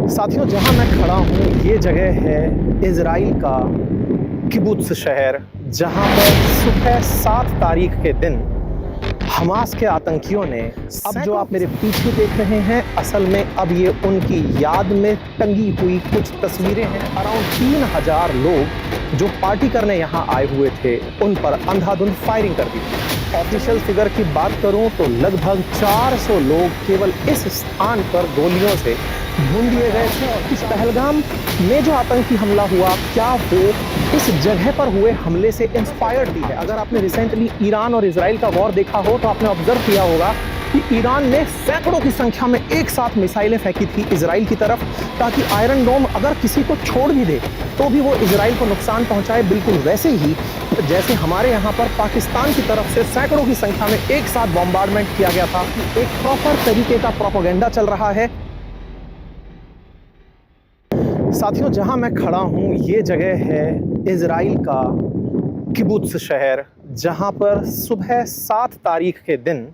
साथियों, जहां मैं खड़ा हूं ये जगह है इजराइल का किबुत्स शहर, जहां पर सुबह 7 तारीख के दिन हमास के आतंकियों ने अब जो आप मेरे पीछे देख रहे हैं, असल में अब ये उनकी याद में टंगी हुई कुछ तस्वीरें हैं। अराउंड 3000 लोग जो पार्टी करने यहाँ आए हुए थे, उन पर अंधाधुंध फायरिंग कर दी थी। ऑफिशियल फिगर की बात करूं तो लगभग 400 लोग केवल इस स्थान पर गोलियों से भून दिए गए थे। और इस पहलगाम में जो आतंकी हमला हुआ, क्या वो इस जगह पर हुए हमले से इंस्पायर्ड भी है? अगर आपने रिसेंटली ईरान और इजराइल का वॉर देखा हो तो आपने ऑब्जर्व किया होगा कि ईरान ने सैकड़ों की संख्या में एक साथ मिसाइलें फेंकी थी इजराइल की तरफ, ताकि आयरन डोम अगर किसी को छोड़ भी दे तो भी वो इजराइल को नुकसान पहुंचाए। बिल्कुल वैसे ही जैसे हमारे यहाँ पर पाकिस्तान की तरफ से सैकड़ों की संख्या में एक साथ बॉम्बार्डमेंट किया गया था। एक प्रॉपर तरीके का प्रोपेगेंडा चल रहा है। साथियों, जहां मैं खड़ा हूं ये जगह है इजराइल का किबुत्स शहर, जहां पर सुबह 7 तारीख के दिन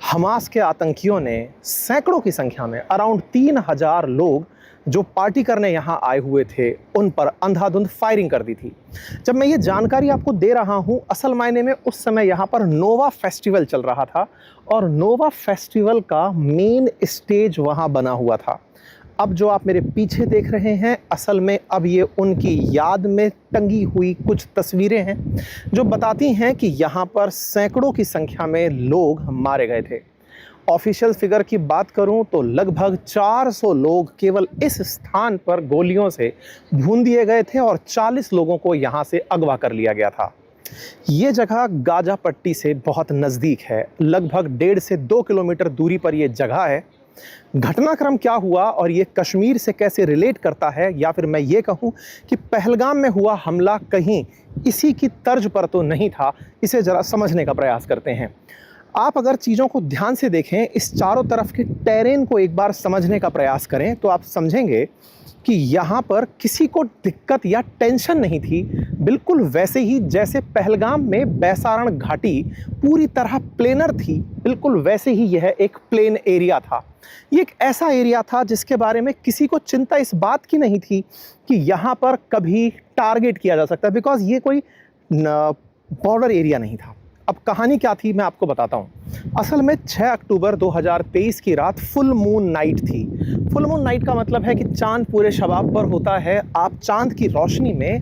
हमास के आतंकियों ने सैकड़ों की संख्या में अराउंड 3000 लोग जो पार्टी करने यहाँ आए हुए थे, उन पर अंधाधुंध फायरिंग कर दी थी। जब मैं ये जानकारी आपको दे रहा हूँ, असल मायने में उस समय यहाँ पर नोवा फेस्टिवल चल रहा था और नोवा फेस्टिवल का मेन स्टेज वहाँ बना हुआ था। अब जो आप मेरे पीछे देख रहे हैं, असल में अब ये उनकी याद में टंगी हुई कुछ तस्वीरें हैं जो बताती हैं कि यहाँ पर सैकड़ों की संख्या में लोग मारे गए थे। ऑफिशियल फिगर की बात करूं तो लगभग 400 लोग केवल इस स्थान पर गोलियों से भून दिए गए थे और 40 लोगों को यहाँ से अगवा कर लिया गया था। ये जगह गाजा पट्टी से बहुत नज़दीक है, लगभग 1.5 से 2 किलोमीटर दूरी पर यह जगह है। घटनाक्रम क्या हुआ और ये कश्मीर से कैसे रिलेट करता है, या फिर मैं ये कहूं कि पहलगाम में हुआ हमला कहीं इसी की तर्ज पर तो नहीं था, इसे ज़रा समझने का प्रयास करते हैं। आप अगर चीज़ों को ध्यान से देखें, इस चारों तरफ के टेरेन को एक बार समझने का प्रयास करें तो आप समझेंगे कि यहाँ पर किसी को दिक्कत या टेंशन नहीं थी। बिल्कुल वैसे ही जैसे पहलगाम में बैसारण घाटी पूरी तरह प्लेनर थी, बिल्कुल वैसे ही यह एक प्लेन एरिया था। ये एक ऐसा एरिया था जिसके बारे में किसी को चिंता इस बात की नहीं थी कि यहाँ पर कभी टारगेट किया जा सकता है, बिकॉज ये कोई बॉर्डर एरिया नहीं था। अब कहानी क्या थी मैं आपको बताता हूँ। असल में 6 अक्टूबर 2023 की रात फुल मून नाइट थी। फुल मून नाइट का मतलब है कि चांद पूरे शबाब पर होता है। आप चांद की रोशनी में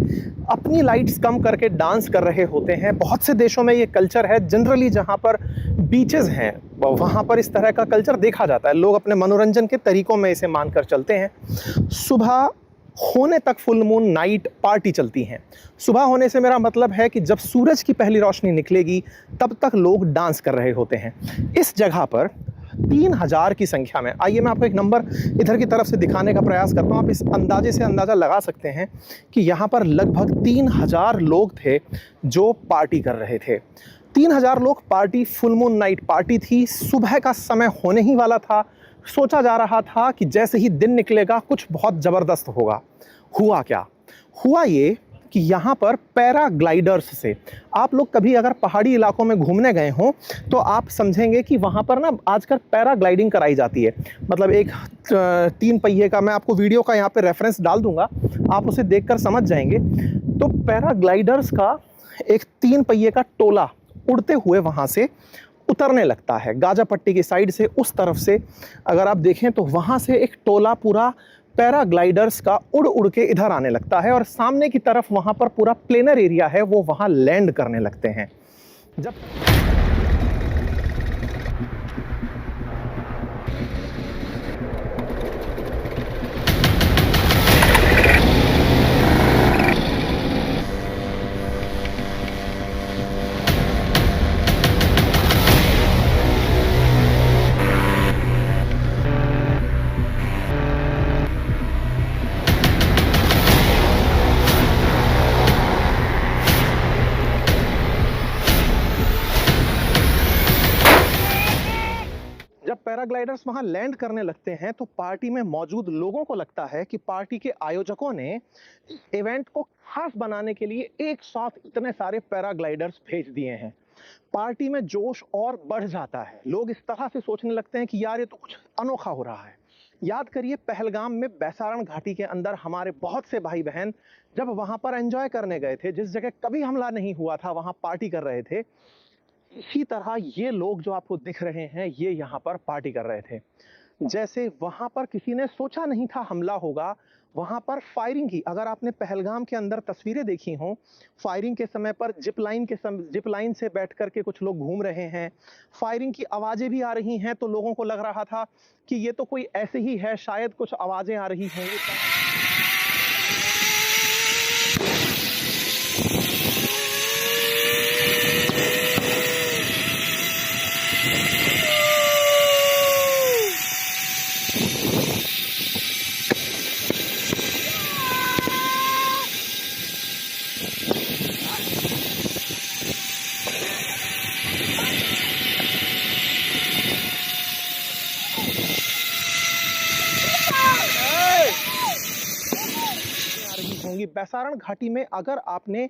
अपनी लाइट्स कम करके डांस कर रहे होते हैं। बहुत से देशों में ये कल्चर है। जनरली जहाँ पर बीचेस हैं वहाँ पर इस तरह का कल्चर देखा जाता है। लोग अपने मनोरंजन के तरीकों में इसे मानकर चलते हैं। सुबह होने तक फुल मून नाइट पार्टी चलती हैं। सुबह होने से मेरा मतलब है कि जब सूरज की पहली रोशनी निकलेगी तब तक लोग डांस कर रहे होते हैं। इस जगह पर 3000 की संख्या में, आइए मैं आपको एक नंबर इधर की तरफ से दिखाने का प्रयास करता हूँ। आप इस अंदाजे से अंदाज़ा लगा सकते हैं कि यहाँ पर लगभग 3000 लोग थे जो पार्टी कर रहे थे। 3000 लोग party, full moon night party थी। सुबह का समय होने ही वाला था। सोचा जा रहा था कि जैसे ही दिन निकलेगा कुछ बहुत ज़बरदस्त होगा। हुआ क्या? हुआ ये कि यहाँ पर पैराग्लाइडर्स से, आप लोग कभी अगर पहाड़ी इलाकों में घूमने गए हों तो आप समझेंगे कि वहाँ पर ना आजकल पैराग्लाइडिंग कराई जाती है। मतलब एक 3 पहिए का, मैं आपको वीडियो का यहाँ पे रेफरेंस डाल दूंगा, आप उसे देखकर समझ जाएंगे। तो पैराग्लाइडर्स का एक 3 पहिए का टोला उड़ते हुए वहाँ से उतरने लगता है। गाजा पट्टी की साइड से उस तरफ से अगर आप देखें तो वहाँ से एक टोला पूरा पैराग्लाइडर्स का उड़ उड़ के इधर आने लगता है और सामने की तरफ वहाँ पर पूरा प्लेनर एरिया है, वो वहाँ लैंड करने लगते हैं। जब पैराग्लाइडर्स वहां लैंड करने लगते हैं तो पार्टी में मौजूद लोगों को लगता है कि पार्टी के आयोजकों ने इवेंट को खास बनाने के लिए एक साथ इतने सारे पैराग्लाइडर्स भेज दिए हैं। पार्टी में जोश और बढ़ जाता है। लोग इस तरह से सोचने लगते हैं कि यार ये तो कुछ अनोखा हो रहा है। याद करिए पहलगाम में बैसारण घाटी के अंदर हमारे बहुत से भाई बहन जब वहां पर एंजॉय करने गए थे, जिस जगह कभी हमला नहीं हुआ था वहां पार्टी कर रहे थे। इसी तरह ये लोग जो आपको दिख रहे हैं ये यहाँ पर पार्टी कर रहे थे। जैसे वहां पर किसी ने सोचा नहीं था हमला होगा, वहां पर फायरिंग की। अगर आपने पहलगाम के अंदर तस्वीरें देखी हों, फायरिंग के समय पर जिप लाइन से बैठ करके कुछ लोग घूम रहे हैं, फायरिंग की आवाजें भी आ रही हैं, तो लोगों को लग रहा था कि ये तो कोई ऐसे ही है, शायद कुछ आवाजें आ रही होंगी। होंगी बैसारण घाटी में। अगर आपने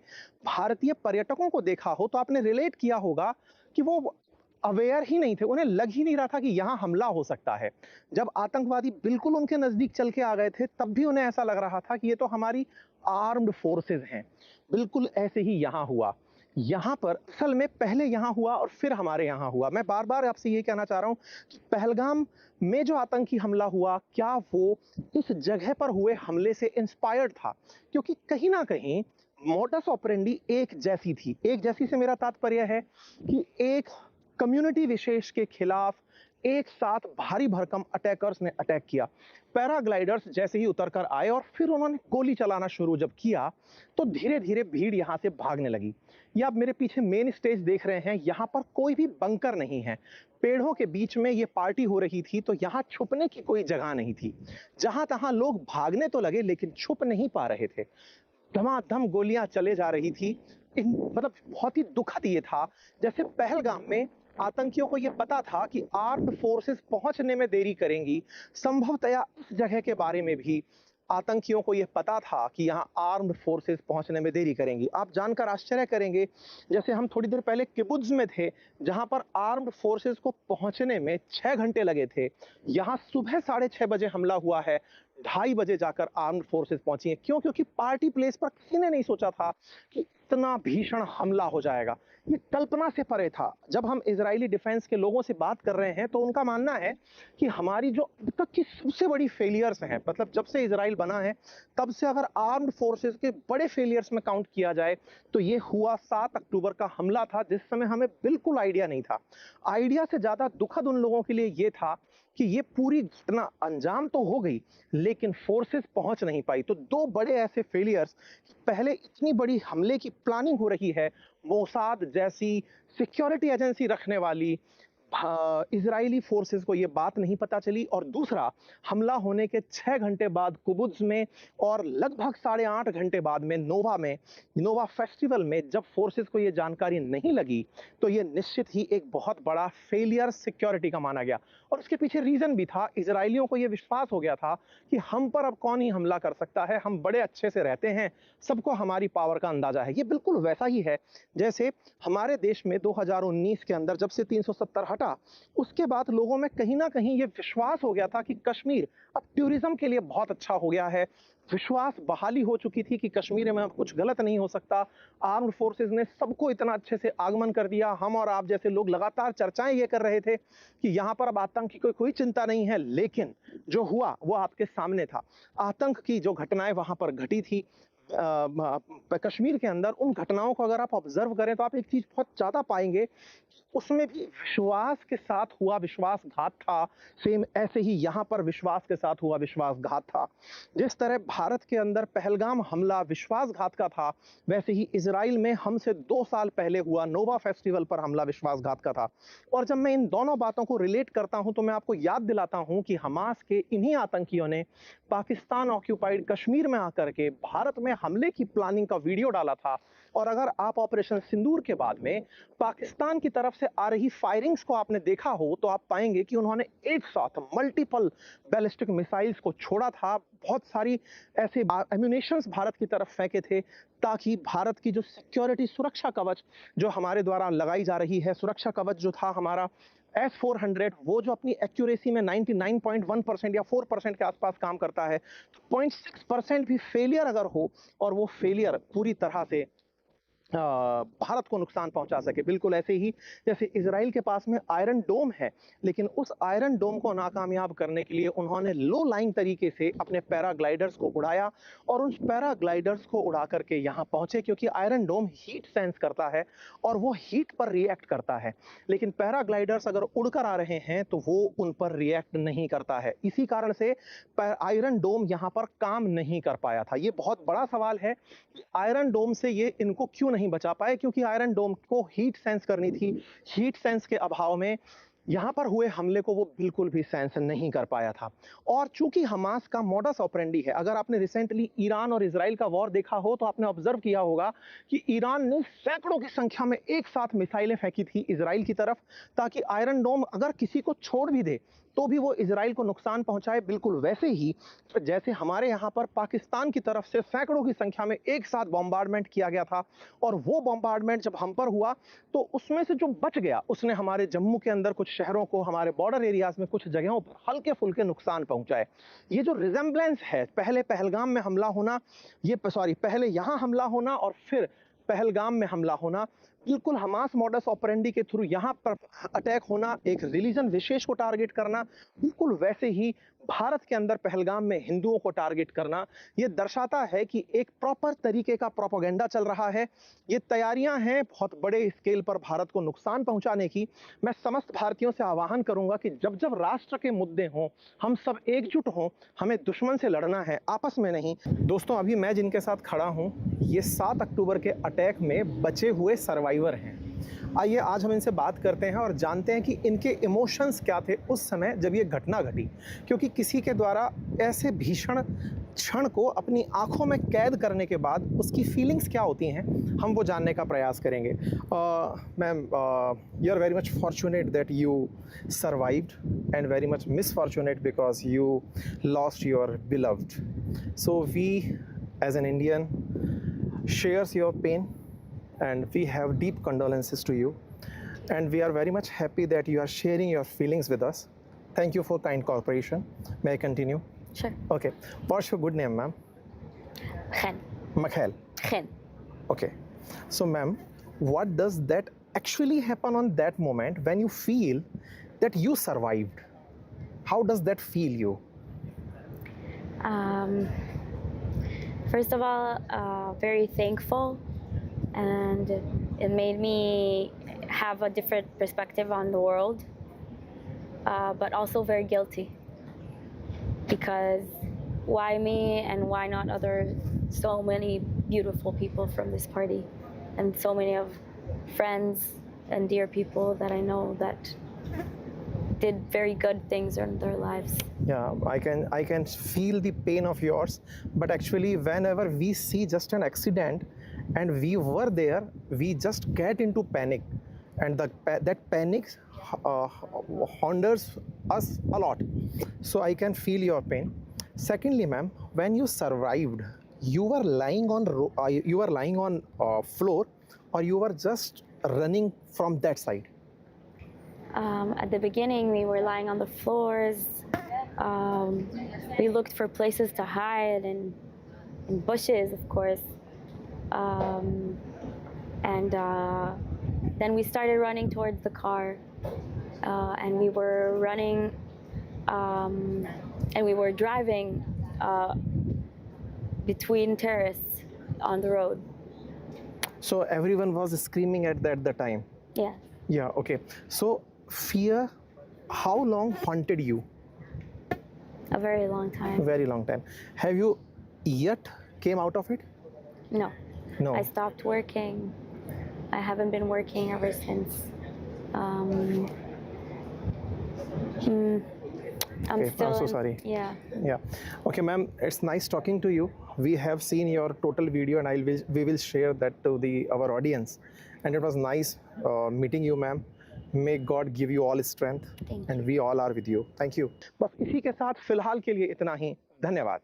भारतीय पर्यटकों को देखा हो तो आपने रिलेट किया होगा कि वो अवेयर ही नहीं थे, उन्हें लग ही नहीं रहा था कि यहां हमला हो सकता है। जब आतंकवादी बिल्कुल उनके नजदीक चल के आ गए थे तब भी उन्हें ऐसा लग रहा था कि ये तो हमारी आर्म्ड फोर्सेस हैं। बिल्कुल ऐसे ही यहां हुआ। यहां पर असल में पहले यहां हुआ और फिर हमारे यहां हुआ। मैं बार बार आपसे ये कहना चाह रहा हूं कि पहलगाम में जो आतंकी हमला हुआ, क्या वो इस जगह पर हुए हमले से इंस्पायर्ड था? क्योंकि कहीं ना कहीं मोडस ऑपरेंडी एक जैसी थी। एक जैसी से मेरा तात्पर्य है कि एक कम्युनिटी विशेष के खिलाफ एक साथ भारी भरकम अटैकर्स ने अटैक किया। पैराग्लाइडर्स जैसे ही उतर कर आए और फिर उन्होंने गोली चलाना शुरू जब किया तो धीरे धीरे भीड़ यहां से भागने लगी। ये आप मेरे पीछे मेन स्टेज देख रहे हैं, यहां पर कोई भी बंकर नहीं है। पेड़ों के बीच में ये पार्टी हो रही थी तो यहां छुपने की कोई जगह नहीं थी। जहां तहां लोग भागने तो लगे लेकिन छुप नहीं पा रहे थे। धमाधम गोलियां चले जा रही थी। मतलब बहुत ही दुखद ये था, जैसे पहलगाम में आतंकियों को यह पता था कि आर्म्ड फोर्सेस पहुंचने में देरी करेंगी। संभवतया इस जगह के बारे में भी आतंकियों को यह पता था कि यहां आर्म्ड फोर्सेस पहुंचने में देरी करेंगी। आप जानकर आश्चर्य करेंगे, जैसे हम थोड़ी देर पहले किबुत्ज में थे जहां पर आर्म्ड फोर्सेस को पहुंचने में 6 घंटे लगे थे, यहां सुबह 6:30 बजे हमला हुआ है, 2:30 बजे जाकर आर्म्ड फोर्सेस पहुंची हैं। क्यों? क्योंकि पार्टी प्लेस पर किसी ने नहीं सोचा था कि इतना भीषण हमला हो जाएगा। ये कल्पना से परे था। जब हम इजरायली डिफेंस के लोगों से बात कर रहे हैं तो उनका मानना है कि हमारी जो अब तक की सबसे बड़ी फेलियर्स हैं, मतलब जब से इजराइल बना है तब से अगर आर्म्ड फोर्सेस के बड़े फेलियर्स में काउंट किया जाए तो ये हुआ 7 अक्टूबर का हमला था, जिस समय हमें बिल्कुल आइडिया नहीं था। आइडिया से ज्यादा दुखद उन लोगों के लिए ये था कि ये पूरी घटना अंजाम तो हो गई लेकिन फोर्सेस पहुंच नहीं पाई। तो 2 बड़े ऐसे फेलियर्स, पहले इतनी बड़ी हमले की प्लानिंग हो रही है, मोसाद जैसी सिक्योरिटी एजेंसी रखने वाली इजरायली फोर्सेस को ये बात नहीं पता चली, और दूसरा हमला होने के 6 घंटे बाद कुबुत्ज में और लगभग 8.5 घंटे बाद में नोवा फेस्टिवल में जब फोर्सेस को ये जानकारी नहीं लगी तो ये निश्चित ही एक बहुत बड़ा फेलियर सिक्योरिटी का माना गया। और उसके पीछे रीजन भी था, इजरायलियों को ये विश्वास हो गया था कि हम पर अब कौन ही हमला कर सकता है, हम बड़े अच्छे से रहते हैं, सबको हमारी पावर का अंदाजा है। ये बिल्कुल वैसा ही है जैसे हमारे देश में 2019 के अंदर जब से 370 हटा, उसके बाद लोगों में कहीं ना कहीं ये विश्वास हो गया था कि कश्मीर अब टूरिज्म के लिए बहुत अच्छा हो गया है। विश्वास बहाली हो चुकी थी कि कश्मीर में अब कुछ गलत नहीं हो सकता। आर्म्ड फोर्सेस ने सबको इतना अच्छे से आगमन कर दिया। हम और आप जैसे लोग लगातार चर्चाएं ये कर रहे थे कि यहाँ पर अब आतंक की कोई चिंता नहीं है, लेकिन जो हुआ वो आपके सामने था। आतंक की जो घटनाएं वहां पर घटी थी कश्मीर के अंदर, उन घटनाओं को अगर आप ऑब्जर्व करें तो आप एक चीज बहुत ज्यादा पाएंगे, उसमें भी विश्वास के साथ हुआ विश्वासघात था। सेम ऐसे ही यहां पर विश्वास के साथ हुआ विश्वासघात था। जिस तरह भारत के अंदर पहलगाम हमला विश्वासघात का था, वैसे ही इजराइल में हमसे 2 साल पहले हुआ नोवा फेस्टिवल पर हमला विश्वासघात का था। और जब मैं इन दोनों बातों को रिलेट करता हूं तो मैं आपको याद दिलाता हूं कि हमास के इन्हीं आतंकियों ने पाकिस्तान ऑक्यूपाइड कश्मीर में आकर के भारत में हमले की प्लानिंग का वीडियो डाला था। और अगर आप ऑपरेशन सिंदूर के बाद में पाकिस्तान की तरफ से आ रही फायरिंग्स को आपने देखा हो तो आप पाएंगे कि उन्होंने एक साथ मल्टीपल बैलिस्टिक मिसाइल्स को छोड़ा था। बहुत सारी ऐसे एम्यूनेशंस भारत की तरफ फेंके थे ताकि भारत की जो सिक्योरिटी सुरक्षा कवच जो हमारे द्वारा लगाई जा रही है, सुरक्षा कवच जो था हमारा S-400 वो जो अपनी एक्यूरेसी में 99.1% या 4% के आसपास काम करता है, तो 0.6% भी फेलियर अगर हो और वो फेलियर पूरी तरह से भारत को नुकसान पहुंचा सके, बिल्कुल ऐसे ही जैसे इजराइल के पास में आयरन डोम है, लेकिन उस आयरन डोम को नाकामयाब करने के लिए उन्होंने लो लाइंग तरीके से अपने पैराग्लाइडर्स को उड़ाया और उन पैराग्लाइडर्स को उड़ा करके यहाँ पहुंचे, क्योंकि आयरन डोम हीट सेंस करता है और वो हीट पर रिएक्ट करता है, लेकिन पैराग्लाइडर्स अगर उड़कर आ रहे हैं तो वो उन पर रिएक्ट नहीं करता है। इसी कारण से आयरन डोम यहाँ पर काम नहीं कर पाया था। ये बहुत बड़ा सवाल है कि आयरन डोम से ये इनको क्यों नहीं बचा पाए, क्योंकि आयरन डोम को हीट सेंस करनी थी। हीट सेंस के अभाव में यहाँ पर हुए हमले को वो बिल्कुल भी सेंस नहीं कर पाया था। और चूंकि हमास का मॉडस ऑपरेंडी है, अगर आपने रिसेंटली ईरान और इजराइल का वॉर देखा हो तो आपने ऑब्जर्व किया होगा कि ईरान ने सैकड़ों की संख्या में एक साथ मिसाइलें फेंकी थी इजराइल की तरफ, ताकि आयरन डोम अगर किसी को छोड़ भी दे तो भी वो इजराइल को नुकसान पहुंचाए। बिल्कुल वैसे ही जैसे हमारे यहाँ पर पाकिस्तान की तरफ से सैकड़ों की संख्या में एक साथ बॉम्बार्डमेंट किया गया था, और वो बॉम्बार्डमेंट जब हम पर हुआ तो उसमें से जो बच गया उसने हमारे जम्मू के अंदर कुछ शहरों को, हमारे बॉर्डर एरियाज में कुछ जगहों पर हल्के फुल्के नुकसान पहुंचाए। ये जो रिजेम्बलेंस है, पहले पहलगाम में हमला होना, पहले यहाँ हमला होना और फिर पहलगाम में हमला होना, बिल्कुल हमास मॉडस ऑपरेंडी के थ्रू यहाँ पर अटैक होना, एक रिलीजन विशेष को टारगेट करना, बिल्कुल वैसे ही भारत के अंदर पहलगाम में हिंदुओं को टारगेट करना, ये दर्शाता है कि एक प्रॉपर तरीके का प्रोपेगेंडा चल रहा है। ये तैयारियां हैं बहुत बड़े स्केल पर भारत को नुकसान पहुंचाने की। मैं समस्त भारतीयों से आह्वान करूंगा कि जब जब राष्ट्र के मुद्दे हों, हम सब एकजुट हों, हमें दुश्मन से लड़ना है, आपस में नहीं। दोस्तों, अभी मैं जिनके साथ खड़ा हूं, ये 7 अक्टूबर के अटैक में बचे हुए सर्वाइवर हैं। आइए आज हम इनसे बात करते हैं और जानते हैं कि इनके इमोशंस क्या थे उस समय जब ये घटना घटी, क्योंकि किसी के द्वारा ऐसे भीषण क्षण को अपनी आंखों में कैद करने के बाद उसकी फीलिंग्स क्या होती हैं, हम वो जानने का प्रयास करेंगे। Ma'am, you are very much fortunate that you survived and very much misfortunate because you lost your beloved. So we as an Indian shares your pain, and we have deep condolences to you, and we are very much happy that you are sharing your feelings with us. Thank you for kind cooperation. May I continue? Sure. Okay. What's your good name, ma'am? Khen. Makhel. Khen. Okay. So, ma'am, what does that actually happen on that moment when you feel that you survived? How does that feel you? First of all, very thankful, and it made me have a different perspective on the world, but also very guilty, because why me and why not other so many beautiful people from this party, and so many of friends and dear people that I know that did very good things in their lives. Yeah, I can feel the pain of yours, but actually whenever we see just an accident and we were there, we just get into panic, and that panic hinders us a lot. So I can feel your pain. Secondly, ma'am, when you survived, you were lying on floor, or you were just running from that side? At the beginning, we were lying on the floors. We looked for places to hide and in bushes, of course. And then we started running towards the car, and we were running, and we were driving between terraces on the road. So everyone was screaming at the time? Yeah. Yeah, okay. So fear, how long haunted you? A very long time. Very long time. Have you yet came out of it? No. No. I stopped working. I haven't been working ever since. I'm Okay, still I'm so sorry. Yeah. Yeah. Okay, ma'am, it's nice talking to you. We have seen your total video, and we will share that to our audience. And it was nice meeting you, ma'am. May God give you all strength, Thank and we all are with you. Thank you. बस इसी के साथ फिलहाल के लिए इतना ही। धन्यवाद।